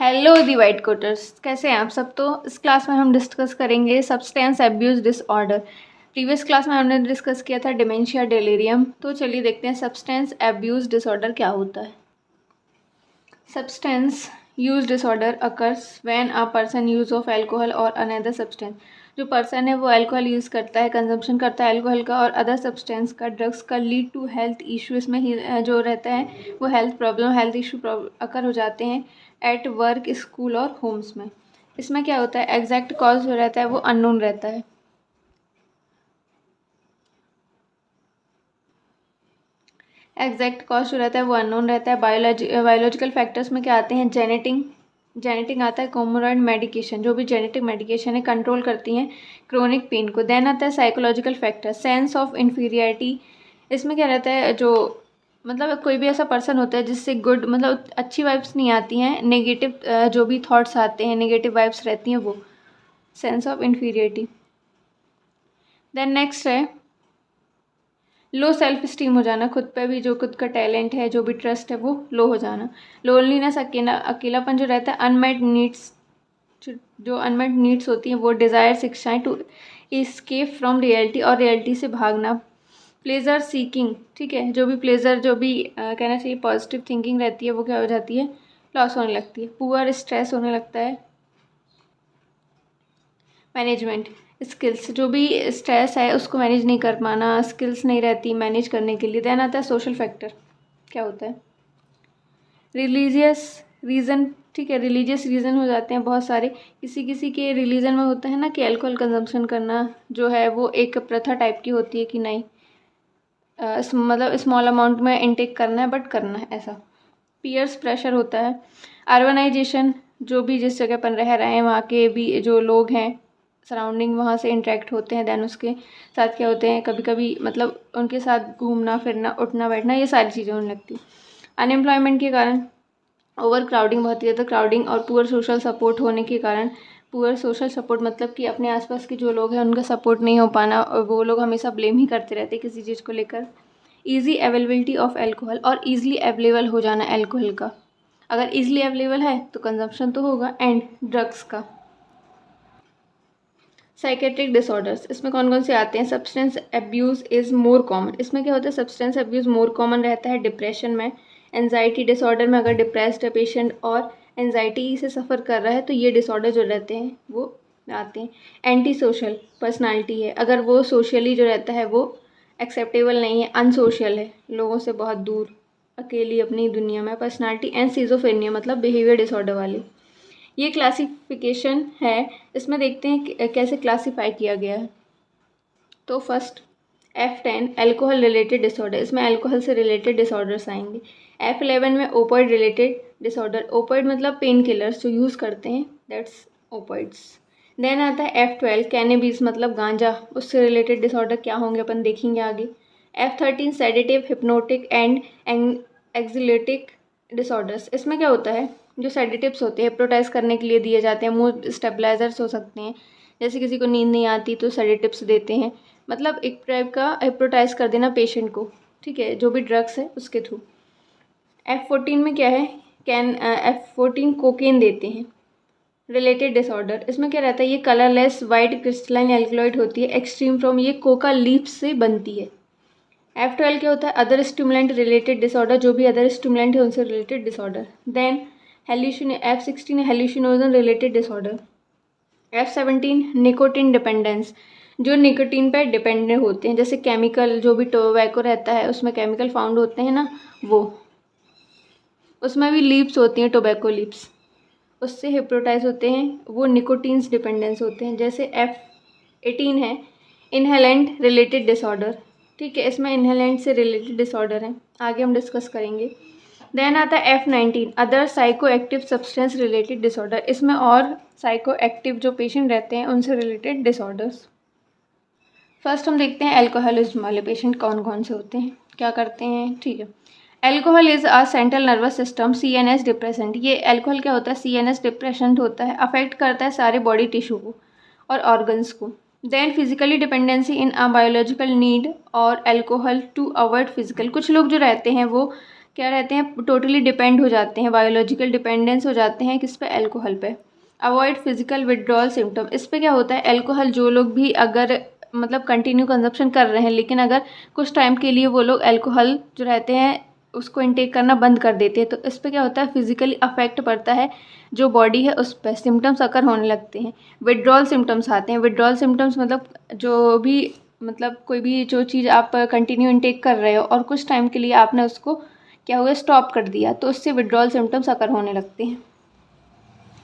Hello the white कोटर्स, कैसे हैं आप सब। तो इस क्लास में हम डिस्कस करेंगे substance abuse disorder. Previous class में हमने डिस्कस किया था डिमेंशिया डेलीरियम। तो चलिए देखते हैं सब्सटेंस अब्यूज़ डिसऑर्डर क्या होता है। Substance use disorder occurs when a person use of alcohol और अनदर सब्सटेंस। जो पर्सन है वो अल्कोहल यूज़ करता है, कंजम्पशन करता है अल्कोहल का और अदर सब्सटेंस का, ड्रग्स का, लीड टू हेल्थ इशू। इसमें ही जो रहता है वो हेल्थ प्रॉब्लम, हेल्थ इशू अकर हो जाते हैं एट वर्क, स्कूल और होम्स में। इसमें क्या होता है, एग्जैक्ट कॉज जो रहता है वो अननोन रहता है। एग्जैक्ट कॉज जो रहता है वो अननोन रहता है। बायोलॉजिकल फैक्टर्स में क्या आते हैं, जेनेटिक आता है, कोमोरॉइड मेडिकेशन, जो भी जेनेटिक मेडिकेशन है कंट्रोल करती हैं क्रोनिक पेन को। देन आता है psychological factor, sense of inferiority. इसमें क्या रहता है, जो मतलब कोई भी ऐसा पर्सन होता है जिससे गुड मतलब अच्छी वाइब्स नहीं आती हैं, नेगेटिव जो भी थॉट्स आते हैं, नेगेटिव वाइब्स रहती हैं, वो sense of inferiority. Then next है लो सेल्फ स्टीम हो जाना, खुद पे भी जो खुद का टैलेंट है, जो भी ट्रस्ट है वो लो हो जाना। लोनलीनेस, अकेलापन जो रहता है, अनमेट नीड्स, जो अनमेट नीड्स होती हैं वो, डिज़ायर, इच्छाएं, टू इस्केप फ्रॉम रियलिटी, और रियलिटी से भागना। प्लेजर सीकिंग, ठीक है, जो भी प्लेजर, जो भी कहना चाहिए पॉजिटिव थिंकिंग रहती है वो क्या हो जाती है, लॉस होने लगती है। पुअर स्ट्रेस होने लगता है। मैनेजमेंट स्किल्स, जो भी स्ट्रेस है उसको मैनेज नहीं कर पाना, स्किल्स नहीं रहती मैनेज करने के लिए। देन आता है सोशल फैक्टर, क्या होता है, रिलीजियस रीज़न, ठीक है, रिलीजियस रीज़न हो जाते हैं बहुत सारे। किसी किसी के रिलीजन में होता है ना कि अल्कोहल कंजम्पशन करना जो है वो एक प्रथा टाइप की होती है कि नहीं, मतलब स्मॉल अमाउंट में इनटेक करना है बट करना है ऐसा। पीयर्स प्रेशर होता है। अर्बनाइजेशन, जो भी जिस जगह पर रह रहे हैं वहाँ के भी जो लोग हैं सराउंडिंग, वहाँ से इंटरेक्ट होते हैं। देन उसके साथ क्या होते हैं, कभी कभी मतलब उनके साथ घूमना फिरना, उठना बैठना, ये सारी चीज़ें होने लगती। अनएम्प्लॉयमेंट के कारण, ओवर क्राउडिंग, बहुत ही ज़्यादा क्राउडिंग, और पुअर सोशल सपोर्ट होने के कारण। पुअर सोशल सपोर्ट मतलब कि अपने आसपास के जो लोग हैं उनका सपोर्ट नहीं हो पाना, और वो लोग हमेशा ब्लेम ही करते रहते हैं किसी चीज़ को लेकर। ईजी अवेलेबिलिटी ऑफ अल्कोहल, और ईजिली अवेलेबल हो जाना अल्कोहल का। अगर ईजिली अवेलेबल है तो कंजम्पशन तो होगा। एंड ड्रग्स का। साइकेट्रिक डिसऑर्डर्स, इसमें कौन कौन से आते हैं, substance abuse is more common. इसमें क्या होता है, सब्सटेंस अब्यूज़ मोर कॉमन रहता है डिप्रेशन में। एनजाइटी डिसऑर्डर में, अगर डिप्रेस्ड है पेशेंट और एनजाइटी से सफ़र कर रहा है तो ये डिसऑर्डर जो रहते हैं वो आते हैं। एंटी सोशल पर्सनालिटी है, अगर वो सोशली जो रहता है वो एक्सेप्टेबल नहीं है, अनसोशल है, लोगों से बहुत दूर, अकेली अपनी दुनिया में पर्सनालिटी। एंड सिजोफ्रेनिया मतलब बिहेवियर डिसऑर्डर वाली। ये क्लासिफिकेशन है, इसमें देखते हैं कैसे क्लासीफाई किया गया है। तो first F10 alcohol related disorder, इसमें अल्कोहल से रिलेटेड डिसऑर्डर्स आएंगे। F11 में ओपॉइड रिलेटेड डिसऑर्डर, ओपॉइड मतलब पेन किलर्स जो यूज़ करते हैं, दैट्स ओपॉइड्स। देन आता है F12 कैनेबीज मतलब गांजा, उससे रिलेटेड डिसऑर्डर क्या होंगे अपन देखेंगे आगे। F13 sedative, hypnotic and anxiolytic disorders, इसमें क्या होता है, जो सेडेटिव्स होते हैं हिप्नोटाइज करने के लिए दिए जाते हैं, मूड स्टेबलाइजर्स हो सकते हैं, जैसे किसी को नींद नहीं आती तो सेडेटिव्स देते हैं, मतलब एक टाइप का हिप्नोटाइज कर देना पेशेंट को, ठीक है, जो भी ड्रग्स है उसके थ्रू। F14 में क्या है, F14 कोकेन देते हैं। रिलेटेड डिसऑर्डर, इसमें क्या रहता है, ये कलरलेस वाइट क्रिस्टलाइन एल्कलॉइड होती है, एक्सट्रीम फ्रॉम, ये कोका लीव्स से बनती है। F12 क्या होता है, अदर स्टिमुलेंट रिलेटेड डिसऑर्डर, जो भी अदर स्टिमुलेंट है उनसे related disorder. Then F16 hallucinogen related disorder. F17 nicotine dependence, जो निकोटीन पर डिपेंडेंट होते हैं, जैसे केमिकल, जो भी टोबैको रहता है उसमें केमिकल फाउंड होते हैं ना, वो उसमें भी लीव्स होती हैं, टोबैको लीव्स, उससे हिप्नोटाइज होते हैं, वो निकोटीन्स डिपेंडेंस होते हैं। जैसे F18 है इनहेलेंट रिलेटेड डिसऑर्डर, ठीक है, इसमें इनहेलेंट से रिलेटेड डिसऑर्डर है, आगे हम डिस्कस करेंगे। देन आता है F19 other psycho active substance related disorder, इसमें और साइको एक्टिव जो पेशेंट रहते हैं उनसे रिलेटेड डिसऑर्डर्स। फर्स्ट हम देखते हैं अल्कोहलिज्म वाले पेशेंट कौन कौन से होते हैं, क्या करते हैं, ठीक है। Alcohol is a central nervous system CNS depressant, ये अल्कोहल क्या होता है, CNS डिप्रेसेंट होता है, अफेक्ट करता है सारे बॉडी टिश्यू को और ऑर्गन्स को। Then physically dependency in a biological need और अल्कोहल टू अवॉइड फिजिकल, कुछ लोग जो रहते हैं वो क्या रहते हैं, टोटली डिपेंड हो जाते हैं, बायोलॉजिकल डिपेंडेंस हो जाते हैं किस पे, अल्कोहल पे। अवॉइड फिजिकल विड्रॉल सिम्टम, इस पे क्या होता है, अल्कोहल जो लोग भी अगर मतलब कंटिन्यू कंजप्शन कर रहे हैं, लेकिन अगर कुछ टाइम के लिए वो लोग अल्कोहल जो रहते हैं उसको इनटेक करना बंद कर देते हैं, तो इस पे क्या होता है, फिजिकली अफेक्ट पड़ता है जो बॉडी है उस पर, सिम्टम्स अकर होने लगते हैं, विड्रॉल सिम्टम्स आते हैं। विड्रॉल सिम्टम्स मतलब जो भी मतलब कोई भी जो चीज़ आप कंटिन्यू इनटेक कर रहे हो और कुछ टाइम के लिए आपने उसको क्या हुआ, स्टॉप कर दिया, तो उससे विड्रॉल सिम्टम्स अकर होने लगते हैं।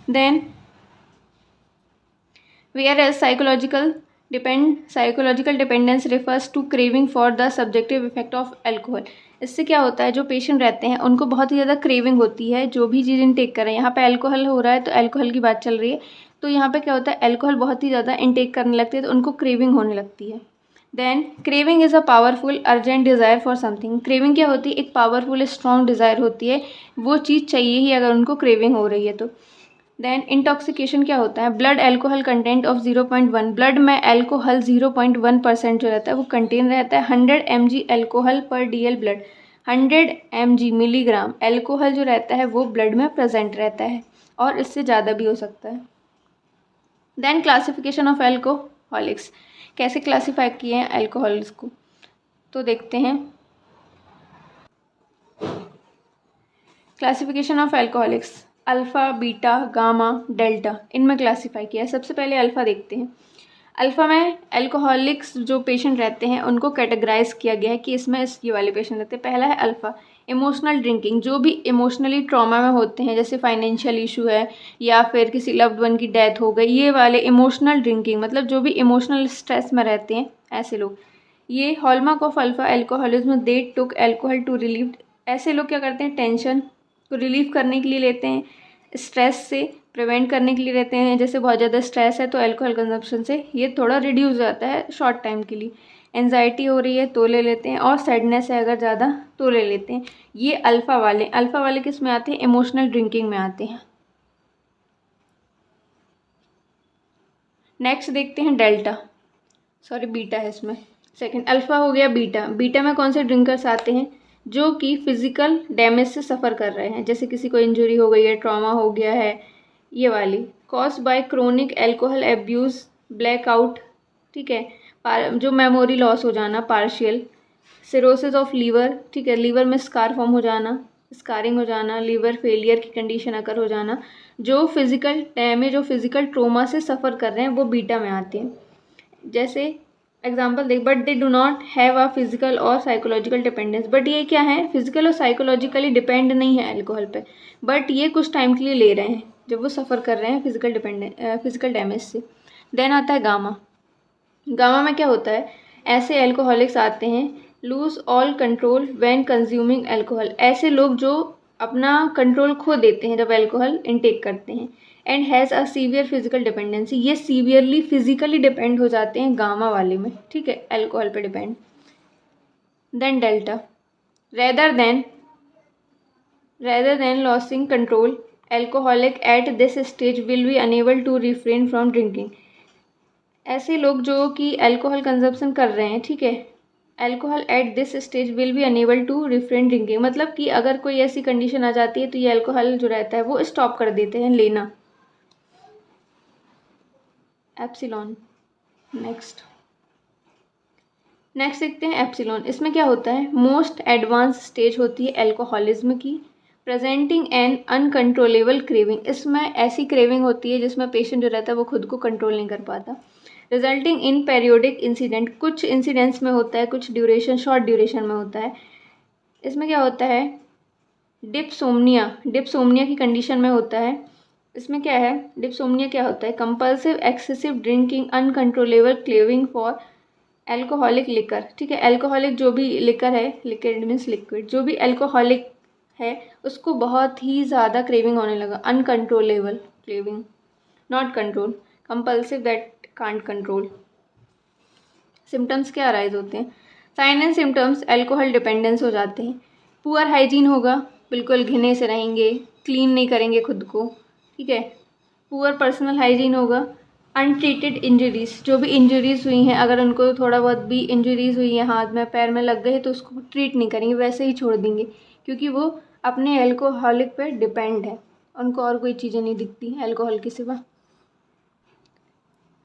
Then whereas psychological dependence refers to craving for the subjective effect of alcohol। इससे क्या होता है, जो पेशेंट रहते हैं उनको बहुत ही ज़्यादा क्रेविंग होती है जो भी चीज़ इनटेक कर रहे हैं। यहाँ पे अल्कोहल हो रहा है तो अल्कोहल की बात चल रही है, तो यहाँ पे क्या होता है, अल्कोहल बहुत ही ज़्यादा इनटेक करने लगते हैं तो उनको क्रेविंग होने लगती है। Then craving is a powerful urgent desire for something. Craving क्या होती है, एक पावरफुल स्ट्रॉन्ग डिज़ायर होती है, वो चीज़ चाहिए ही अगर उनको क्रेविंग हो रही है तो। देन इंटॉक्सिकेशन क्या होता है, blood alcohol content of 0.1, blood में एल्कोहल 0.1% जो रहता है वो कंटेन रहता है 100 mg एल्कोहल पर DL blood. 100 mg milligram alcohol जो रहता है वो ब्लड में प्रेजेंट रहता है और इससे ज़्यादा भी हो सकता है। देन क्लासिफिकेशन ऑफ एल्कोहलिक्स, कैसे क्लासीफाई किए हैं एल्कोहल्स को, तो देखते हैं। Classification of alcoholics, alpha, beta, gamma, delta, इनमें क्लासीफाई किया है। सबसे पहले अल्फ़ा देखते हैं। अल्फ़ा में एल्कोहलिक्स जो पेशेंट रहते हैं उनको कैटेगराइज किया गया है कि इसमें ये वाले पेशेंट रहते हैं। पहला है अल्फ़ा, इमोशनल ड्रिंकिंग, जो भी इमोशनली ट्रॉमा में होते हैं, जैसे फाइनेंशियल इशू है या फिर किसी लव्ड वन की डेथ हो गई, ये वाले इमोशनल ड्रिंकिंग मतलब जो भी इमोशनल स्ट्रेस में रहते हैं ऐसे लोग। ये hallmark of alpha alcoholism, they took alcohol to relieve, ऐसे लोग क्या करते हैं, टेंशन को रिलीव करने के लिए लेते हैं, स्ट्रेस से प्रिवेंट करने के लिए रहते हैं। जैसे बहुत ज़्यादा स्ट्रेस है तो अल्कोहल कंजप्शन से ये थोड़ा रिड्यूस हो जाता है शॉर्ट टाइम के लिए। एंजाइटी हो रही है तो ले लेते हैं, और सैडनेस है अगर ज़्यादा तो ले लेते हैं। ये अल्फ़ा वाले किस में आते हैं, इमोशनल ड्रिंकिंग में आते हैं। नेक्स्ट देखते हैं डेल्टा, सॉरी बीटा है इसमें, सेकंड अल्फ़ा हो गया। बीटा, बीटा में कौन से ड्रिंकर्स आते हैं, जो कि फिजिकल डैमेज से सफ़र कर रहे हैं, जैसे किसी को इंजरी हो गई है, ट्रॉमा हो गया है, ये वाली। Cause by chronic alcohol abuse, blackout, ठीक है, जो मेमोरी लॉस हो जाना पार्शियल, सिरोसिस ऑफ लीवर, ठीक है, लीवर में स्कार फॉर्म हो जाना, स्कारिंग हो जाना, लीवर फेलियर की कंडीशन अकर हो जाना, जो फिजिकल डैमेज और फिजिकल ट्रोमा से सफ़र कर रहे हैं वो बीटा में आते हैं। जैसे एग्जाम्पल देख, but they do not have a physical और साइकोलॉजिकल डिपेंडेंस, बट ये क्या है, फिजिकल और साइकोलॉजिकली डिपेंड नहीं है अल्कोहल पे, बट ये कुछ टाइम के लिए ले रहे हैं जब वो सफ़र कर रहे हैं फिजिकल डैमेज से। देन आता है गामा, गामा में क्या होता है, ऐसे एल्कोहलिक्स आते हैं lose all control when consuming alcohol, ऐसे लोग जो अपना कंट्रोल खो देते हैं जब एल्कोहल इनटेक करते हैं। And has a severe physical dependency, ये सीवियरली फिजिकली डिपेंड हो जाते हैं गामा वाले में, ठीक है, एल्कोहल पे depend. Then delta, rather than losing control alcoholic at this stage will be unable to refrain from drinking, ऐसे लोग जो कि अल्कोहल कंजप्शन कर रहे हैं, ठीक है, alcohol at this stage will be unable to refrain drinking, मतलब कि अगर कोई ऐसी कंडीशन आ जाती है तो ये अल्कोहल जो रहता है वो स्टॉप कर देते हैं लेना। एप्सिलॉन, नेक्स्ट देखते हैं एप्सिलॉन, इसमें क्या होता है, मोस्ट एडवांस स्टेज होती है अल्कोहलिज्म की, प्रेजेंटिंग एन अनकंट्रोलेबल क्रेविंग, इसमें ऐसी क्रेविंग होती है जिसमें पेशेंट जो रहता है वो खुद को कंट्रोल नहीं कर पाता। रिजल्टिंग इन पेरियोडिक इंसिडेंट, कुछ इंसिडेंट्स में होता है, कुछ ड्यूरेशन शॉर्ट ड्यूरेशन में होता है। इसमें क्या होता है, डिप्सोमनिया की कंडीशन में होता है। इसमें क्या है, डिप्सोमनिया क्या होता है, compulsive excessive drinking uncontrollable craving for alcoholic liquor, ठीक है, एल्कोहलिक जो भी लिकर है, लिक्विड मीन्स लिक्विड, जो भी एल्कोहलिक है उसको बहुत ही ज़्यादा क्रेविंग होने लगा, uncontrollable craving, not control, compulsive that can't control. Symptoms क्या अराइज होते हैं, sign and symptoms alcohol dependence हो जाते हैं। पुअर हाइजीन होगा, बिल्कुल घिने से रहेंगे, क्लीन नहीं करेंगे खुद को, ठीक है, पुअर पर्सनल हाइजीन होगा। अनट्रीटेड इंजरीज, जो भी इंजरीज हुई हैं, अगर उनको थोड़ा बहुत भी इंजरीज हुई है, हाथ में पैर में लग गए तो उसको ट्रीट नहीं करेंगे, वैसे ही छोड़ देंगे क्योंकि वो अपने एल्कोहलिक पे डिपेंड है, उनको और कोई चीज़ें नहीं दिखती एल्कोहल के सिवा।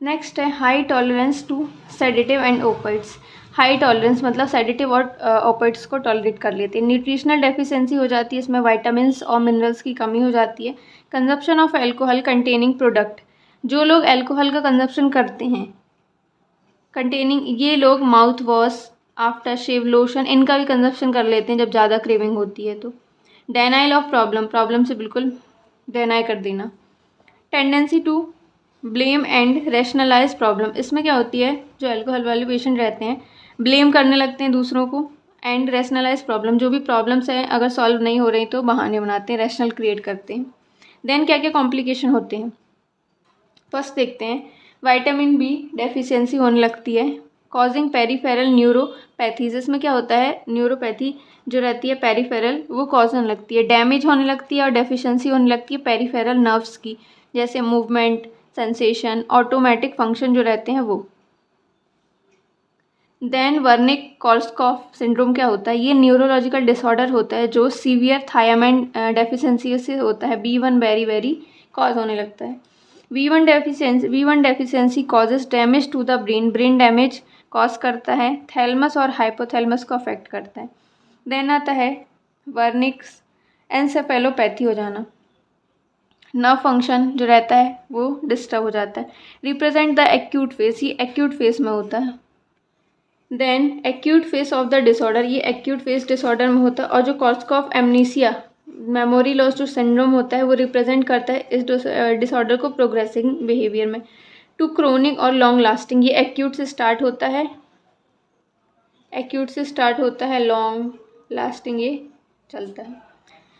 नेक्स्ट है high tolerance to sedative and opiates. High tolerance मतलब सेडेटिव और ओपिएट्स को टॉलरेट कर लेते हैं। न्यूट्रिशनल डेफिशिएंसी हो जाती है, इसमें विटामिन्स और मिनरल्स की कमी हो जाती है। Consumption of alcohol containing product, जो लोग एल्कोहल का कंजप्शन करते हैं कंटेनिंग, ये लोग mouth wash, after shave lotion, इनका भी कंजप्शन कर लेते हैं जब ज़्यादा क्रेविंग होती है तो। डेनाइल ऑफ प्रॉब्लम से बिल्कुल डिनाई कर देना। Tendency to blame and rationalise problem, इसमें क्या होती है, जो अल्कोहल वाले पेशेंट रहते हैं ब्लेम करने लगते हैं दूसरों को, एंड रैशनलाइज प्रॉब्लम, जो भी प्रॉब्लम्स हैं अगर सॉल्व नहीं हो रही तो बहाने बनाते हैं, रैशनल क्रिएट करते हैं। देन क्या क्या कॉम्प्लिकेशन होते हैं, फर्स्ट देखते हैं विटामिन बी डेफिशिएंसी होने लगती है, कॉजिंग पेरीफेरल न्यूरोपैथीज, इसमें क्या होता है न्यूरोपैथी जो रहती है पेरीफेरल वो कॉज होने लगती है, डैमेज होने लगती है और डेफिशिएंसी होने लगती है पेरीफेरल नर्व्स की, जैसे मूवमेंट, सेंसेशन, ऑटोमेटिक फंक्शन जो रहते हैं वो। देन वर्निक कॉर्सकॉफ सिंड्रोम क्या होता है, ये न्यूरोलॉजिकल डिसऑर्डर होता है जो सीवियर थायरामाइन डेफिशिएंसी से होता है, B1 वेरी कॉज होने लगता है। B1 deficiency causes damage to the brain damage cause करता है, थैलमस और हाइपोथैलमस को अफेक्ट करता है। देन आता है वर्निक्स एंसेफेलोपैथी हो जाना, नर्व फंक्शन जो रहता है वो डिस्टर्ब हो जाता है। रिप्रेजेंट द एक्यूट फेस, ये एक्यूट फेस में होता है। Then acute phase of the disorder, ये एक्यूट फेस डिसऑर्डर में होता है। और जो cause of amnesia memory loss जो सिंड्रोम होता है वो रिप्रेजेंट करता है इस डिसऑर्डर को प्रोग्रेसिंग बिहेवियर में। टू क्रोनिक और लॉन्ग लास्टिंग, ये एक्यूट से स्टार्ट होता है, लॉन्ग लास्टिंग ये चलता है।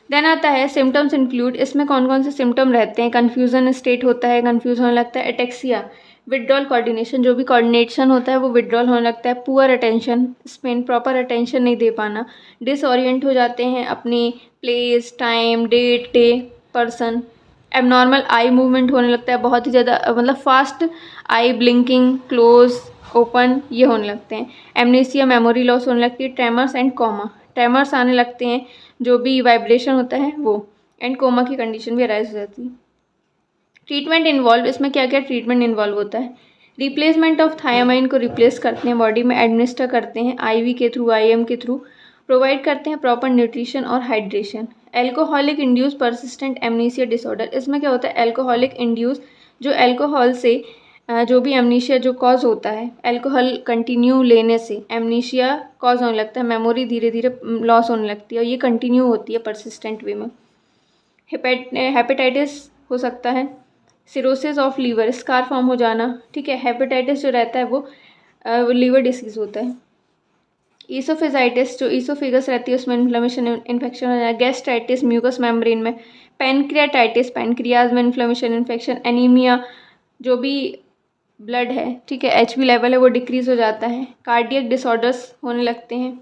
देन आता है सिम्टम्स इंक्लूड, इसमें कौन कौन से सिम्टम रहते हैं, कन्फ्यूजन स्टेट होता है, कन्फ्यूज होने लगता है, एटेक्सिया, विड्रॉल कोऑर्डिनेशन, जो भी कोऑर्डिनेशन होता है वो विड्रॉल होने लगता है, poor attention span, proper attention नहीं दे पाना, डिसओरिएंट हो जाते हैं अपनी place, time, date, day, person, abnormal eye movement होने लगता है, बहुत ही ज़्यादा मतलब fast eye blinking, close, open, ये होने लगते हैं। एमनेसिया मेमोरी लॉस होने लगती है, ट्रेमर्स एंड कोमा, ट्रेमर्स आने लगते हैं, जो भी वाइब्रेशन होता है वो, एंड कोमा की कंडीशन भी अराइज हो जाती है। ट्रीटमेंट इन्वॉल्व, इसमें क्या क्या ट्रीटमेंट इन्वॉल्व होता है, रिप्लेसमेंट ऑफ थायामाइन को रिप्लेस करते हैं, बॉडी में एडमिनिस्टर करते हैं आईवी के थ्रू, आईएम के थ्रू, प्रोवाइड करते हैं प्रॉपर न्यूट्रिशन और hydration. Alcoholic induce persistent amnesia disorder, इसमें क्या होता है एल्कोहलिक इंड्यूस, जो एल्कोहल से जो भी एमनीशिया जो कॉज होता है एल्कोहल कंटिन्यू लेने से एमनीशिया कॉज होने लगता है, मेमोरी धीरे धीरे लॉस होने लगती है और ये कंटिन्यू होती है परसिस्टेंट वे में। हेपेटाइटिस हो सकता है, cirrhosis of liver, scar form हो जाना, ठीक है। हेपेटाइटिस जो रहता है वो लीवर डिसीज होता है। ईसोफेजाइटिस, जो ईसोफेगस रहती है उसमें इन्फ्लेमेशन इन्फेक्शन हो जाए, गैस्ट्राइटिस म्यूकस मेम्ब्रेन में, पैनक्रियाटाइटिस पैनक्रियाज में इन्फ्लेमेशन इन्फेक्शन, एनीमिया, जो भी ब्लड है, ठीक है, HB लेवल है वो डिक्रीज हो जाता है, कार्डियक डिसऑर्डर्स होने लगते हैं।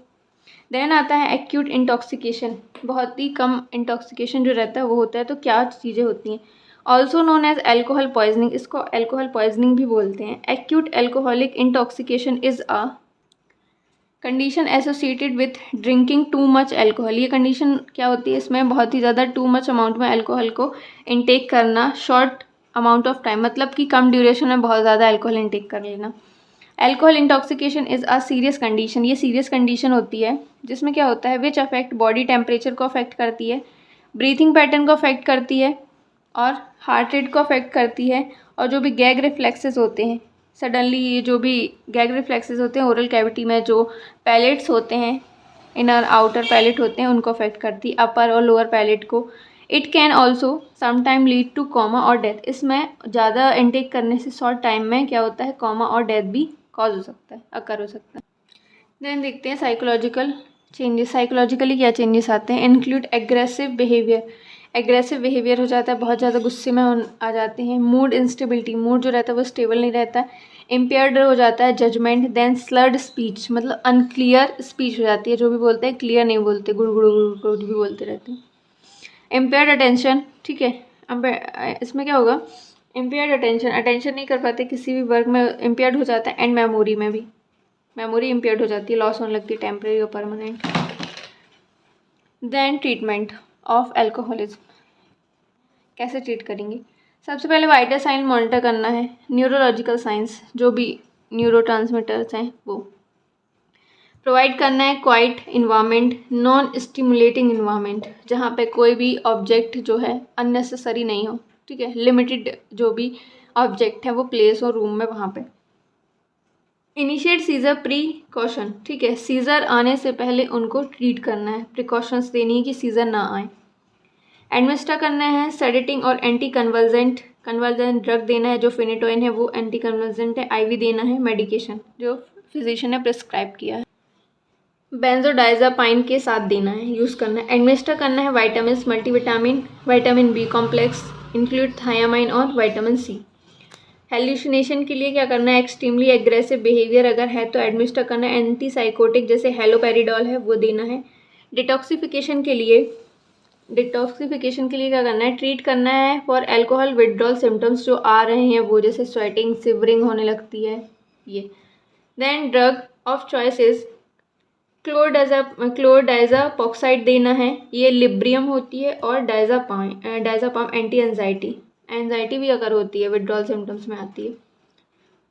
देन आता है एक्यूट इंटॉक्सिकेशन, बहुत ही कम इंटॉक्सिकेशन जो रहता है वो होता है, तो क्या चीज़ें होती हैं, also known as alcohol poisoning, इसको एल्कोहल पॉइजनिंग भी बोलते हैं। Acute alcoholic intoxication is a condition associated with drinking too much alcohol, ये कंडीशन क्या होती है, इसमें बहुत ही ज़्यादा टू मच अमाउंट में एल्कोहल को इनटेक करना, शॉर्ट अमाउंट ऑफ टाइम, मतलब कि कम ड्यूरेशन में बहुत ज़्यादा एल्कोहल इनटेक कर लेना। Alcohol intoxication is a serious condition, ये सीरियस कंडीशन होती है जिसमें क्या होता है विच अफेक्ट बॉडी टेम्परेचर को अफेक्ट करती है, ब्रीथिंग पैटर्न को अफेक्ट करती है और हार्ट रेट को अफेक्ट करती है, और जो भी गैग रिफ्लेक्सेस होते हैं, सडनली ये जो भी गैग रिफ्लेक्सेस होते हैं ओरल कैविटी में, जो पैलेट्स होते हैं, इनर आउटर पैलेट होते हैं, उनको अफेक्ट करती है, अपर और लोअर पैलेट को। It can also sometime lead two comma और डेथ, इसमें ज़्यादा इनटेक करने से शॉर्ट टाइम में क्या होता है कॉमा और डेथ भी कॉज हो सकता है, अकर हो सकता है। देन देखते हैं साइकोलॉजिकल चेंजेस, साइकोलॉजिकली क्या चेंजेस आते हैं, include aggressive behaviour, aggressive behaviour हो जाता है, बहुत ज़्यादा गुस्से में आ जाते हैं, मूड इंस्टेबिलिटी, मूड जो रहता है वो स्टेबल नहीं रहता, इम्पेयर्ड हो जाता है जजमेंट, देन स्लर्ड स्पीच, मतलब अनक्लियर स्पीच हो जाती है, जो भी बोलते हैं क्लियर नहीं बोलते, गुड़ गुड़ गुड़ गुड़ भी बोलते रहते हैं। इम्पेयर्ड अटेंशन, ठीक है, इसमें क्या होगा, इम्पेयर्ड अटेंशन, अटेंशन नहीं कर पाते किसी भी वर्क में, इम्पेयर्ड हो जाता है, एंड मेमोरी में भी मेमोरी इम्पेयर्ड हो जाती है, लॉस होने लगती है टेम्परेरी और permanent. Then treatment of alcoholism, कैसे ट्रीट करेंगे? सबसे पहले वाइटल साइन मॉनिटर करना है, न्यूरोलॉजिकल साइंस जो भी न्यूरोट्रांसमीटर्स हैं वो प्रोवाइड करना है, quite environment, non stimulating environment, जहाँ पे कोई भी ऑब्जेक्ट जो है अननेसेसरी नहीं हो, ठीक है, लिमिटेड जो भी ऑब्जेक्ट है वो प्लेस हो रूम में वहाँ पे। इनिशिएट सीजर प्रिकॉशन, ठीक है, सीजर आने से पहले उनको ट्रीट करना है, प्रिकॉशंस देनी है कि सीजर ना आए। एडमिनिस्टर करना है सेडेटिंग और एंटी कन्वर्जेंट ड्रग देना है, जो फिनेटोइन है वो एंटी कन्वर्जेंट है। आईवी देना है मेडिकेशन जो फिजिशियन ने प्रिस्क्राइब किया है, बेंजोडाइजापाइन के साथ देना है, यूज़ करना है। एडमिनिस्टर करना है vitamin, multivitamin, vitamin B complex, include thiamine और विटामिन सी। हेल्यूसिनेशन के लिए क्या करना है? एक्सट्रीमली एग्रेसिव बिहेवियर अगर है तो एडमिनिस्टर करना है एंटीसाइकोटिक जैसे हेलोपेरिडॉल है वो देना है। डिटॉक्सिफिकेशन के लिए क्या करना है? ट्रीट करना है फॉर एल्कोहल विड्रॉल सिम्टम्स जो आ रहे हैं वो, जैसे स्वेटिंग, सिवरिंग होने लगती है ये। Then drug of choice is chlordiazepoxide देना है, ये लिब्रियम होती है, और डायजापाम एंटी एंजाइटी भी अगर होती है विड्रॉल सिम्टम्स में आती है।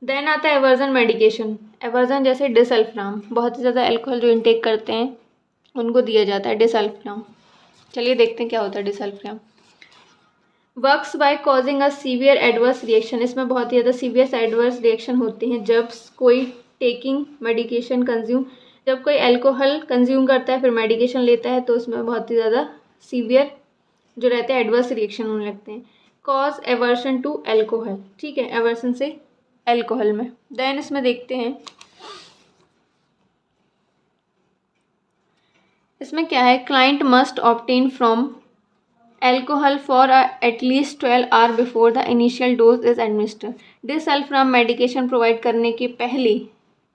देन आता है एवर्जन मेडिकेशन, एवर्जन जैसे डिसल्फ्राम, बहुत ही ज़्यादा अल्कोहल जो इंटेक करते हैं उनको दिया जाता है डिसल्फ्राम। चलिए देखते हैं क्या होता है disulfiram. Works by causing a severe adverse reaction, इसमें बहुत ही ज़्यादा सीवियर एडवर्स रिएक्शन होते हैं जब कोई टेकिंग मेडिकेशन कंज्यूम, जब कोई अल्कोहल कंज्यूम करता है फिर मेडिकेशन लेता है तो उसमें बहुत ही ज़्यादा सीवियर जो रहते हैं एडवर्स रिएक्शन होने लगते हैं। कॉज एवर्शन टू एल्कोहल, ठीक है, एवर्सन से एल्कोहल में। देन इसमें देखते हैं इसमें क्या है, client must obtain from alcohol for at least 12 hour before the initial dose is administered. Disulfiram medication provide करने के पहले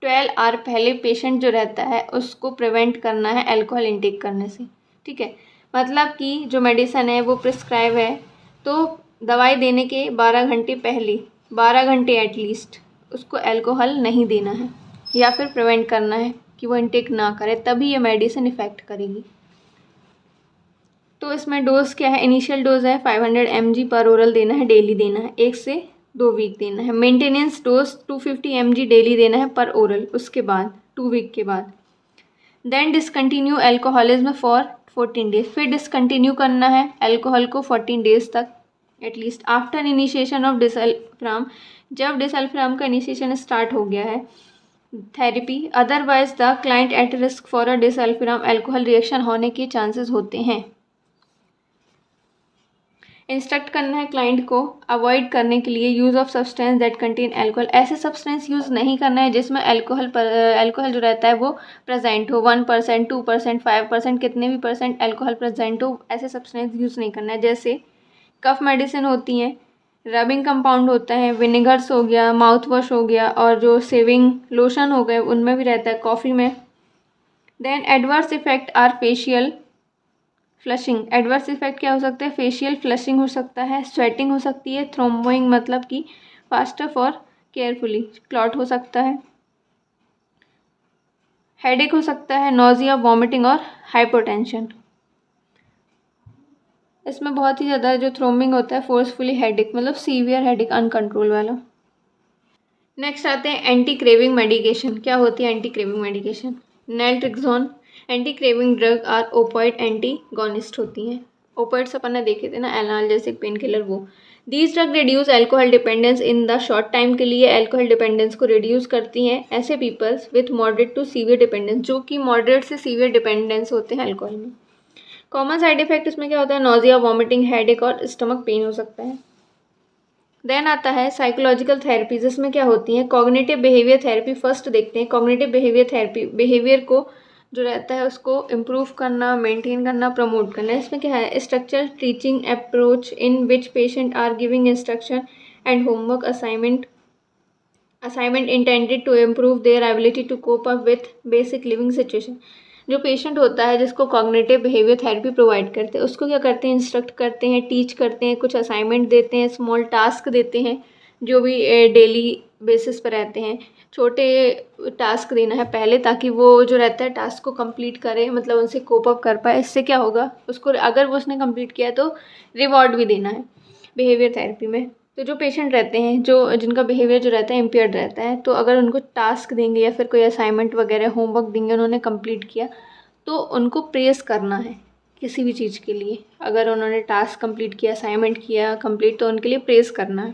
12 आवर पहले पेशेंट जो रहता है उसको प्रिवेंट करना है अल्कोहल इंटेक करने से, ठीक है। मतलब कि जो मेडिसिन है वो प्रिस्क्राइब है तो दवाई देने के 12 घंटे पहले, 12 घंटे एटलीस्ट उसको अल्कोहल नहीं देना है या फिर प्रिवेंट करना है कि वो इंटेक ना करे, तभी ये मेडिसिन इफ़ेक्ट करेगी। तो इसमें डोज क्या है? इनिशियल डोज है 500 mg पर ओरल देना है, डेली देना है, 1 से 2 वीक देना है। मेंटेनेंस डोज 250 mg डेली देना है पर ओरल, उसके बाद 2 वीक के बाद। Then discontinue alcoholism for 14 days, फिर डिसकंटिन्यू करना है एल्कोहल को 14 डेज तक at least after initiation of disulfiram, जब डिसल्फ्राम का इनिशिएशन स्टार्ट हो गया है therapy, otherwise the client at risk for a disulfiram alcohol reaction होने के चांसेस होते हैं। इंस्ट्रक्ट करना है क्लाइंट को अवॉइड करने के लिए use of substance that contain alcohol, ऐसे सब्सटेंस यूज़ नहीं करना है जिसमें एल्कोहल जो रहता है वो प्रेजेंट हो, 1%, 2%, 5%, कितने भी परसेंट एल्कोहल प्रेजेंट हो, ऐसे सब्सटेंस यूज़ नहीं करना है। जैसे कफ मेडिसिन होती हैं, रबिंग कंपाउंड होता है, विनेगर्स हो गया, माउथ वॉश हो गया, और जो सेविंग लोशन हो गए उनमें भी रहता है, कॉफ़ी में। Then adverse effect are facial flushing, adverse effect क्या हो सकता है? फेशियल फ्लशिंग हो सकता है, स्वेटिंग हो सकती है, थ्रोम्बोइंग मतलब कि फास्टर फॉर केयरफुली, क्लॉट हो सकता है, हेडेक हो सकता है, नोजिया, वॉमिटिंग और हाइपोटेंशन। इसमें बहुत ही ज़्यादा जो थ्रोम्बिंग होता है फोर्सफुली हेडेक, मतलब सीवियर हेडेक अनकंट्रोल वाला। नेक्स्ट आते हैं एंटी क्रेविंग मेडिकेशन। क्या होती है anti craving medication? Naltrexone anti craving drug are opioid antagonist होती हैं। ओपॉइड्स अपन ने देखे थे ना, एनाल्जेसिक, पेन किलर, वो। These drug reduce alcohol dependence in the short time के लिए एल्कोहल डिपेंडेंस को रिड्यूस करती हैं ऐसे peoples with moderate to severe dependence, जो कि मॉडरेट से सीवियर डिपेंडेंस होते हैं अल्कोहल में। कॉमन साइड इफेक्ट इसमें क्या होता है? नोजिया, वॉमिटिंग, हेडेक और स्टमक पेन हो सकता है। देन आता है साइकोलॉजिकल थेरेपी, जिसमें क्या होती है? कॉग्निटिव बिहेवियर थेरेपी फर्स्ट देखते हैं। कॉग्निटिव बिहेवियर थेरेपी बिहेवियर को जो रहता है उसको इम्प्रूव करना, मेंटेन करना, प्रमोट करना। इसमें क्या है? Structural teaching approach in which patient are giving instruction and homework assignment intended to improve their ability to cope up with basic living situation. जो पेशेंट होता है जिसको कॉग्निटिव बिहेवियर थेरेपी प्रोवाइड करते हैं उसको क्या करते हैं? इंस्ट्रक्ट करते हैं, टीच करते हैं, कुछ असाइनमेंट देते हैं, स्मॉल टास्क देते हैं जो भी डेली बेसिस पर रहते हैं, छोटे टास्क देना है पहले, ताकि वो जो रहता है टास्क को कंप्लीट करे, मतलब उनसे कोप अप कर पाए। इससे क्या होगा, उसको अगर वो उसने कंप्लीट किया तो रिवॉर्ड भी देना है बिहेवियर थेरेपी में। तो जो पेशेंट रहते हैं, जो जिनका बिहेवियर जो रहता है इम्पेयर्ड रहता है, तो अगर उनको टास्क देंगे या फिर कोई असाइनमेंट वगैरह होमवर्क देंगे, उन्होंने कंप्लीट किया, तो उनको प्रेस करना है किसी भी चीज़ के लिए। अगर उन्होंने टास्क कंप्लीट किया, असाइनमेंट किया कंप्लीट, तो उनके लिए प्रेस करना है।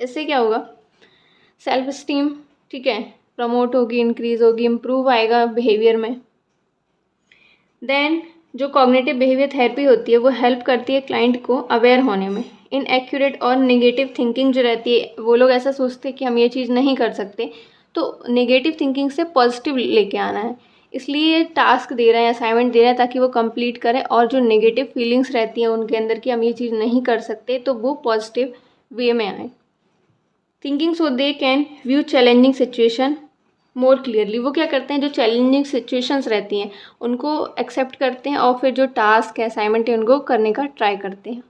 इससे क्या होगा, सेल्फ इस्टीम, ठीक है, प्रमोट होगी, इंक्रीज होगी, इम्प्रूव आएगा बिहेवियर में। देन जो कॉग्निटिव बिहेवियर थेरेपी होती है वो हेल्प करती है क्लाइंट को अवेयर होने में। इनएक्यूरेट और नेगेटिव थिंकिंग जो रहती है, वो लोग ऐसा सोचते हैं कि हम ये चीज़ नहीं कर सकते, तो नेगेटिव थिंकिंग से पॉजिटिव लेके आना है। इसलिए टास्क दे रहे हैं, असाइनमेंट दे रहे हैं, ताकि वो कंप्लीट करें, और जो नेगेटिव फीलिंग्स रहती हैं उनके अंदर कि हम ये चीज़ नहीं कर सकते, तो वो पॉजिटिव वे में आए। Thinking so they can view challenging situation more clearly. वो क्या करते हैं, जो चैलेंजिंग सिचुएशंस रहती हैं उनको एक्सेप्ट करते हैं, और फिर जो टास्क है, असाइनमेंट है, उनको करने का ट्राई करते हैं।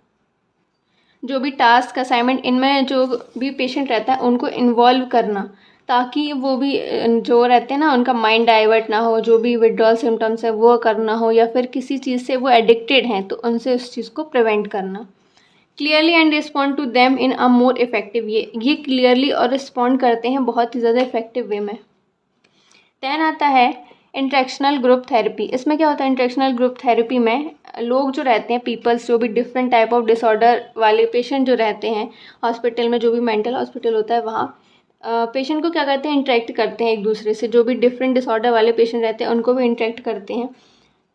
जो भी टास्क असाइनमेंट, इनमें जो भी पेशेंट रहता है उनको इन्वॉल्व करना, ताकि वो भी जो रहते हैं ना, उनका माइंड डाइवर्ट ना हो, जो भी विड्रॉल सिम्टम्स है वो करना हो, या फिर किसी चीज़ से वो एडिक्टेड हैं तो उनसे उस चीज़ को प्रिवेंट करना। Clearly and respond to them in a more effective, ये क्लियरली और रिस्पॉन्ड करते हैं बहुत ही ज़्यादा इफेक्टिव वे में। देन आता है इंट्रैक्शनल ग्रुप थेरेपी। इसमें क्या होता है, इंट्रैक्शनल ग्रुप थेरेपी में लोग जो रहते हैं, पीपल्स, जो भी डिफरेंट टाइप ऑफ डिसऑर्डर वाले पेशेंट जो रहते हैं हॉस्पिटल में, जो भी मेंटल हॉस्पिटल होता है वहाँ पेशेंट को क्या करते हैं, इंटरेक्ट करते हैं एक दूसरे से। जो भी डिफरेंट डिसऑर्डर वाले पेशेंट रहते हैं उनको भी इंटरेक्ट करते हैं।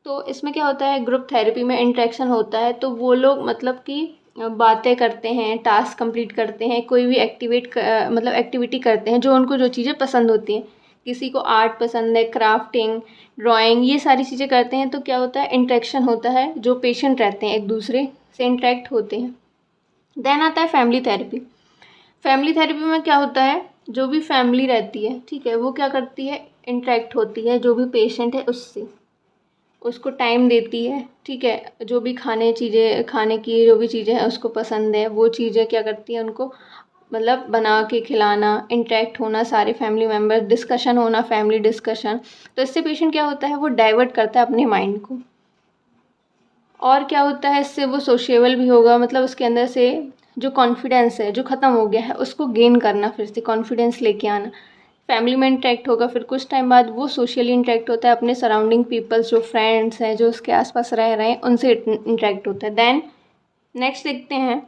तो इसमें क्या होता है, ग्रुप थेरेपी में इंटरेक्शन होता है, तो वो लोग मतलब कि बातें करते हैं, टास्क कंप्लीट करते हैं, कोई भी मतलब एक्टिविटी करते हैं जो उनको जो चीज़ें पसंद होती हैं। किसी को आर्ट पसंद है, क्राफ्टिंग, ड्राइंग, ये सारी चीज़ें करते हैं। तो क्या होता है, इंटरेक्शन होता है, जो पेशेंट रहते हैं एक दूसरे से इंटरेक्ट होते हैं। देन आता है फैमिली थेरेपी। फैमिली थेरेपी में क्या होता है, जो भी फैमिली रहती है, ठीक है, वो क्या करती है, इंटरेक्ट होती है जो भी पेशेंट है उससे, उसको टाइम देती है, ठीक है, जो भी खाने की जो भी चीज़ें हैं उसको पसंद है, वो चीज़ें क्या करती है, उनको मतलब बना के खिलाना, इंटरेक्ट होना, सारे फैमिली मेम्बर्स, डिस्कशन होना, फैमिली डिस्कशन। तो इससे पेशेंट क्या होता है, वो डाइवर्ट करता है अपने माइंड को। और क्या होता है, इससे वो सोशेबल भी होगा, मतलब उसके अंदर से जो कॉन्फिडेंस है जो ख़त्म हो गया है उसको गेन करना, फिर से कॉन्फिडेंस लेके आना। फैमिली में इंटरेक्ट होगा, फिर कुछ टाइम बाद वो सोशली इंटरेक्ट होता है, अपने सराउंडिंग पीपल्स, जो फ्रेंड्स हैं, जो उसके आसपास रह रहे हैं, उनसे इंटरेक्ट होता है। देन नेक्स्ट देखते हैं,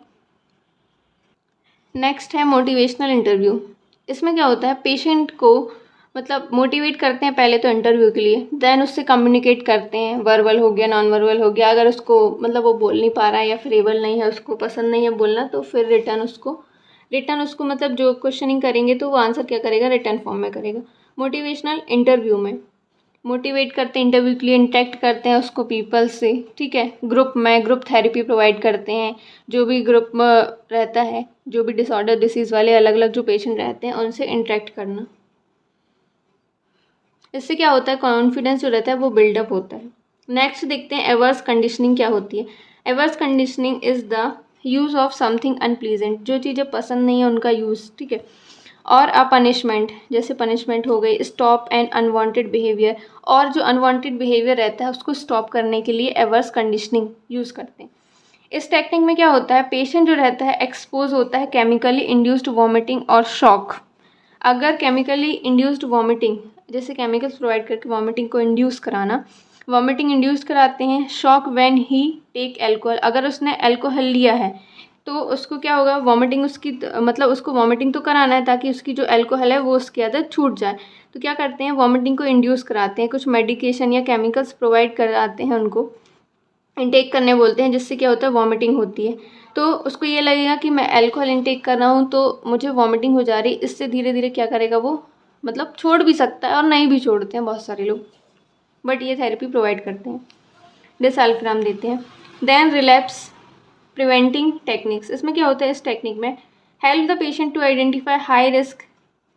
नेक्स्ट है मोटिवेशनल इंटरव्यू। इसमें क्या होता है, पेशेंट को मतलब मोटिवेट करते हैं पहले तो इंटरव्यू के लिए, देन उससे कम्युनिकेट करते हैं, वर्बल हो गया, नॉन वर्बल हो गया। अगर उसको मतलब वो बोल नहीं पा रहा है या फिर एबल नहीं है, उसको पसंद नहीं है बोलना, तो फिर रिटर्न उसको मतलब जो क्वेश्चनिंग करेंगे तो वो आंसर क्या करेगा, रिटर्न फॉर्म में करेगा। मोटिवेशनल इंटरव्यू में मोटिवेट करते हैं, इंटरव्यू के लिए इंटरेक्ट करते हैं उसको पीपल से, ठीक है। ग्रुप थेरेपी प्रोवाइड करते हैं, जो भी ग्रुप में रहता है, जो भी डिसऑर्डर डिसीज़ वाले अलग अलग जो पेशेंट रहते हैं उनसे इंटरेक्ट करना। इससे क्या होता है, कॉन्फिडेंस जो रहता है वो बिल्डअप होता है। नेक्स्ट देखते हैं एवर्स कंडीशनिंग क्या होती है। Averse conditioning is the use of something unpleasant, जो चीज़ें पसंद नहीं है उनका यूज़, ठीक है। और अ पनिशमेंट, जैसे पनिशमेंट हो गई, स्टॉप एंड अनवांटेड बिहेवियर, और जो अनवांटेड बिहेवियर रहता है उसको स्टॉप करने के लिए एवर्स कंडीशनिंग यूज़ करते हैं। इस टेक्निक में क्या होता है, पेशेंट जो रहता है एक्सपोज होता है केमिकली इंड्यूस्ड वॉमिटिंग और शॉक। अगर केमिकली इंड्यूस्ड वॉमिटिंग, जैसे केमिकल्स प्रोवाइड करके वॉमिटिंग को इंड्यूस कराना, वॉमिटिंग इंड्यूस कराते हैं। Shock when he take alcohol, अगर उसने एल्कोहल लिया है तो उसको क्या होगा, वॉमिटिंग उसकी मतलब उसको वॉमिटिंग तो कराना है ताकि उसकी जो एल्कोहल है वो उसकी आदत छूट जाए। तो क्या करते हैं, वॉमिटिंग को इंड्यूस कराते हैं, कुछ मेडिकेशन या केमिकल्स प्रोवाइड कराते हैं, उनको इंटेक करने बोलते हैं, जिससे क्या होता है, वॉमिटिंग होती है। तो उसको ये लगेगा कि मैं अल्कोहल इंटेक कर रहा हूँ तो मुझे वॉमिटिंग हो जा रही है। इससे धीरे धीरे क्या करेगा, वो मतलब छोड़ भी सकता है और नहीं भी छोड़ते हैं बहुत सारे लोग, बट ये थेरेपी प्रोवाइड करते हैं, डिसल्फिराम देते हैं। Then relapse preventing techniques. इसमें क्या होता है, इस टेक्निक में help the patient to identify high risk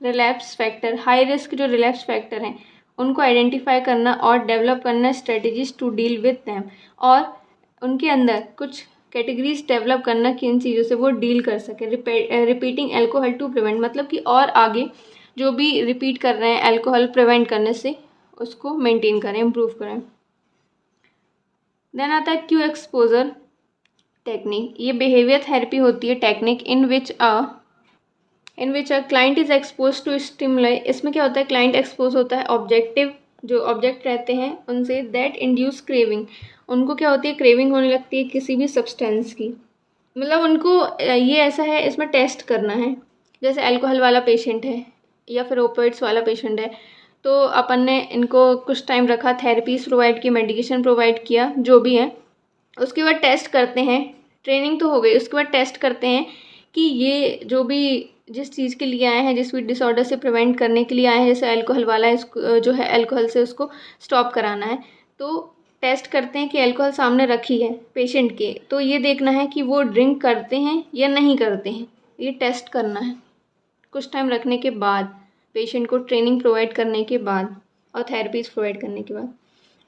relapse factor. High risk जो रिलैप्स फैक्टर हैं उनको आइडेंटिफाई करना और डेवलप करना strategies to deal with them, और उनके अंदर कुछ कैटेगरीज डेवलप करना कि इन चीज़ों से वो डील कर सके। रिपीटिंग एल्कोहल टू प्रिवेंट, मतलब कि और आगे जो भी रिपीट कर रहे हैं एल्कोहल प्रिवेंट करने से उसको मेंटेन करें, इम्प्रूव करें। देन आता है क्यू एक्सपोजर टेक्निक। ये बिहेवियर थेरेपी होती है technique in which a client is expose to stimuli. इसमें क्या होता है, क्लाइंट एक्सपोज होता है ऑब्जेक्टिव, जो ऑब्जेक्ट रहते हैं उनसे, दैट इंड्यूस क्रेविंग। उनको क्या होती है, क्रेविंग होने लगती है किसी भी सब्सटेंस की, मतलब उनको ये ऐसा है, इसमें टेस्ट करना है। जैसे अल्कोहल वाला पेशेंट है या फिर ओपिएट्स वाला पेशेंट है, तो अपन ने इनको कुछ टाइम रखा, थेरेपीज प्रोवाइड की, मेडिकेशन प्रोवाइड किया, जो भी है, उसके बाद टेस्ट करते हैं, ट्रेनिंग तो हो गई, उसके बाद टेस्ट करते हैं कि ये जो भी जिस चीज़ के लिए आए हैं, जिस भी डिसऑर्डर से प्रिवेंट करने के लिए आए हैं, जैसे अल्कोहल वाला है, इसको जो है अल्कोहल से उसको स्टॉप कराना है, तो टेस्ट करते हैं कि अल्कोहल सामने रखी है पेशेंट के, तो ये देखना है कि वो ड्रिंक करते हैं या नहीं करते हैं, ये टेस्ट करना है कुछ टाइम रखने के बाद, पेशेंट को ट्रेनिंग प्रोवाइड करने के बाद और थेरेपीज प्रोवाइड करने के बाद।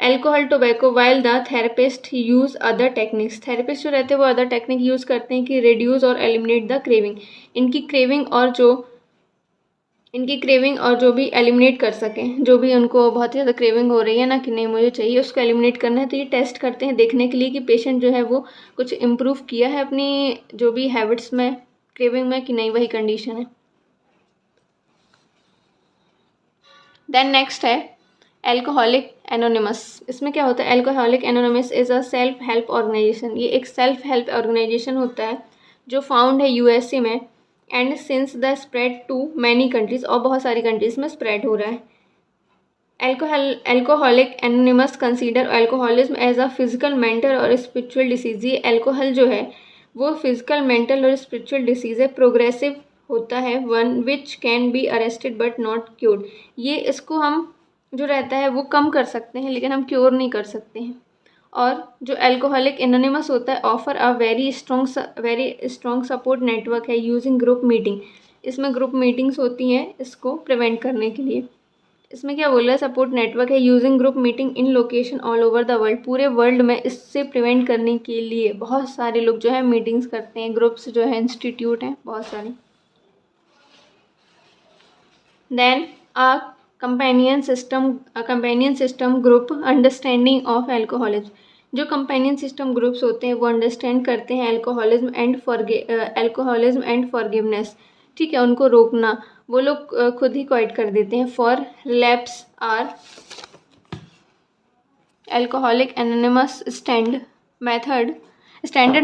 Alcohol tobacco while the therapist use other techniques. Therapist जो रहते हैं वो अदर टेक्निक यूज़ करते हैं कि रिड्यूस और एलिमिनेट द क्रेविंग। इनकी क्रेविंग और जो भी एलिमिनेट कर सकें, जो भी उनको बहुत ज़्यादा क्रेविंग हो रही है ना कि नहीं मुझे चाहिए, उसको एलिमिनेट करना है, तो ये टेस्ट करते हैं देखने के लिए कि पेशेंट जो है वो कुछ इम्प्रूव किया है अपनी जो भी हैबिट्स में, क्रेविंग में, कि नहीं वही कंडीशन है। देन नेक्स्ट है एल्कोहलिक एनोनिमस। इसमें क्या होता है, alcoholic anonymous is a self help organisation. ये एक सेल्फ हेल्प ऑर्गेनाइजेशन होता है जो फाउंड है यूएसए में, and since the spread to many countries, और बहुत सारी कंट्रीज में स्प्रेड हो रहा है। Alcoholic anonymous consider alcoholism as a physical, mental और स्पिरिचुअल डिसीज। ये एल्कोहल जो है वो फिजिकल, मेंटल और स्पिरिचुअल डिसीज है, प्रोग्रेसिव होता है, one which can be arrested but not cured. ये इसको हम जो रहता है वो कम कर सकते हैं लेकिन हम क्योर नहीं कर सकते हैं। और जो एल्कोहलिक एनोनिमस होता है offer a very strong support network है यूजिंग ग्रुप मीटिंग। इसमें ग्रुप मीटिंग्स होती हैं इसको प्रिवेंट करने के लिए। इसमें क्या बोल रहा है, सपोर्ट नेटवर्क है using group meeting in location all over the world. पूरे वर्ल्ड में इससे प्रिवेंट करने के लिए बहुत सारे लोग जो है मीटिंग्स करते हैं, ग्रुप्स जो है, इंस्टीट्यूट हैं बहुत सारे। Then a companion system group understanding of alcoholism. जो कंपेनियन सिस्टम ग्रुप्स होते हैं वो अंडरस्टैंड करते हैं एल्कोहलिज्म एंड फॉरगिवनेस। ठीक है, उनको रोकना, वो लोग खुद ही क्वाइट कर देते हैं। For relapse are alcoholic anonymous standard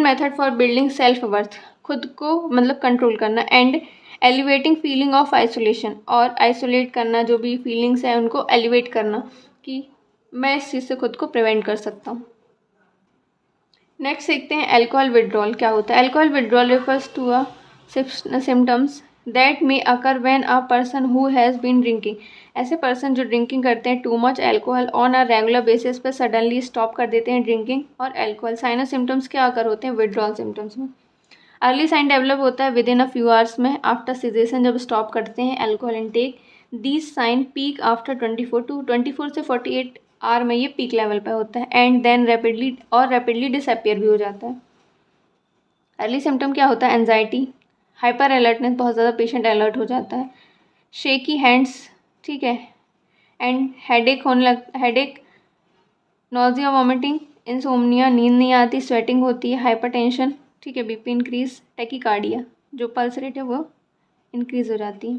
method for building self worth, खुद को मतलब कंट्रोल करना, and elevating feeling of isolation, और आइसोलेट करना, जो भी फीलिंग्स हैं उनको एलिवेट करना कि मैं इस चीज़ से खुद को प्रिवेंट कर सकता हूँ। नेक्स्ट देखते हैं एल्कोहल विड्रॉल क्या होता है। Alcohol withdrawal refers to a symptoms that may occur when a person who has been drinking. ऐसे पर्सन जो ड्रिंकिंग करते हैं too much alcohol on a regular basis पर सडनली स्टॉप कर देते हैं ड्रिंकिंग और एल्कोहल। साइन सिम्टम्स क्या आकर होते हैं विड्रॉल सिम्टम्स में। अर्ली साइन डेवलप होता है within a few hours में आफ्टर सीजेशन, जब स्टॉप करते हैं alcohol intake. These sign peak after 24 से 48 आवर में, ये पीक लेवल पे होता है, एंड देन रैपिडली डिसअपियर भी हो जाता है। अर्ली सिम्टम क्या होता है, एंजाइटी, हाइपर अलर्टनेस, बहुत ज़्यादा पेशेंट अलर्ट हो जाता है, शेकी हैंड्स, ठीक है, and headache, nausea, vomiting, insomnia, नींद नहीं आती, स्वेटिंग होती है, हाइपरटेंशन, ठीक है, बीपी इंक्रीज, टैकीकार्डिया, जो पल्स रेट है वो इंक्रीज हो जाती है।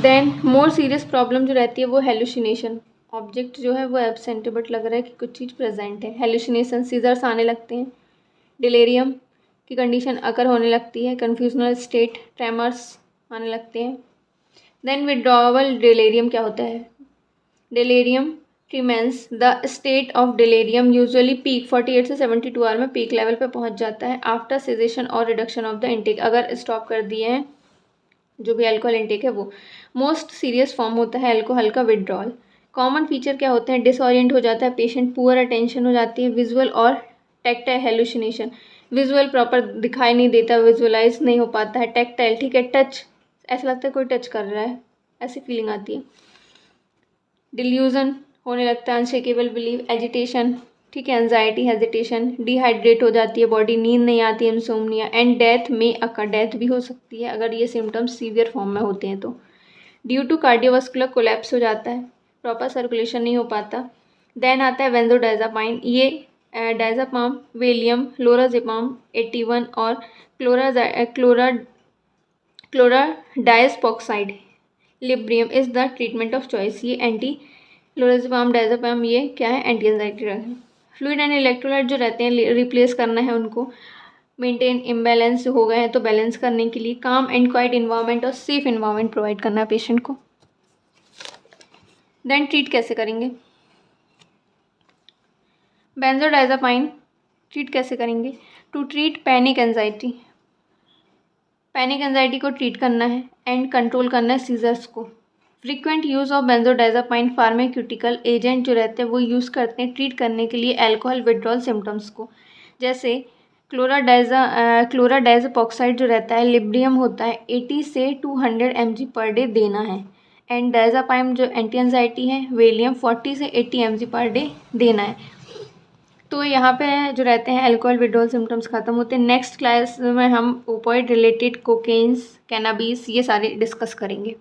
देन मोर सीरियस प्रॉब्लम जो रहती है वो हेलुसिनेशन, ऑब्जेक्ट जो है वो एब्सेंट है बट लग रहा है कि कुछ चीज़ प्रेजेंट है। हेलुसिनेशन, सीजर्स आने लगते हैं, डिलेरियम की कंडीशन अकर होने लगती है, कन्फ्यूजनल स्टेट, ट्रेमर्स आने लगते हैं। देन विड्रॉवल डिलेरियम क्या होता है, delirium tremens, the state of delirium usually peak 48 से 72 आवर में पीक लेवल पे पहुंच जाता है आफ्टर सेजेशन और रिडक्शन ऑफ द इंटेक, अगर स्टॉप कर दिए हैं जो भी अल्कोहल इंटेक है वो। मोस्ट सीरियस फॉर्म होता है अल्कोहल का विड्रॉल। कॉमन फीचर क्या होते हैं, डिसऑरिएंट हो जाता है पेशेंट, पुअर अटेंशन हो जाती है, विजुअल और टैक्टाइल हेलुसिनेशन, विजुअल प्रॉपर दिखाई नहीं देता, विजुअलाइज नहीं हो पाता है, टैक्टाइल, ठीक है, टच, ऐसा लगता है कोई टच कर रहा है, ऐसी फीलिंग आती है, डिल्यूजन होने लगता है, अनशेकेबल बिलीव, एजिटेशन, ठीक है, एंजाइटी, हेजिटेशन, डिहाइड्रेट हो जाती है बॉडी, नींद नहीं आती, इंसोम्निया एंड डेथ में अकर, डेथ भी हो सकती है अगर ये सिम्टम्स सीवियर फॉर्म में होते हैं तो। ड्यू टू कार्डियोवास्कुलर कोलैप्स हो जाता है, प्रॉपर सर्कुलेशन नहीं हो पाता। देन आता है बेंजोडाइजापाइन, ये डायजापाम, वेलियम, लोराजेपाम 81 और chlordiazepoxide Librium is the treatment of choice. ये एंटी लोराजेपाम, डायजापाम ये क्या है, एंटी एंजाइटी ड्रग है। फ्लूइड एंड इलेक्ट्रोलाइट जो रहते हैं रिप्लेस करना है उनको, मेंटेन इम्बैलेंस हो गए हैं तो बैलेंस करने के लिए काम एंड क्वाइट इन्वायरमेंट और सेफ इन्वायरमेंट प्रोवाइड करना है पेशेंट को। देन ट्रीट कैसे करेंगे, बेंजोडाइजापाइन ट्रीट कैसे करेंगे, to treat panic anxiety, panic anxiety को ट्रीट करना है एंड कंट्रोल करना है सीजर्स को। Frequent use of benzodiazepine pharmaceutical agent जो रहते हैं वो यूज़ करते हैं ट्रीट करने के लिए अल्कोहल विड्रॉल सिम्टम्स को, जैसे क्लोराडाइजापॉक्साइड जो रहता है, लिब्रियम होता है 80 से 200 mg पर डे देना है, एंड डायजापाइम जो एंटी एंजाइटी है, वेलियम 40 से 80 mg पर डे देना है। तो यहाँ पे जो रहते हैं अल्कोहल विड्रॉल सिम्टम्स खत्म होते हैं। नेक्स्ट क्लास में हम ओपियोइड रिलेटेड कोकेन्स, कैनाबीस ये सारे डिस्कस करेंगे।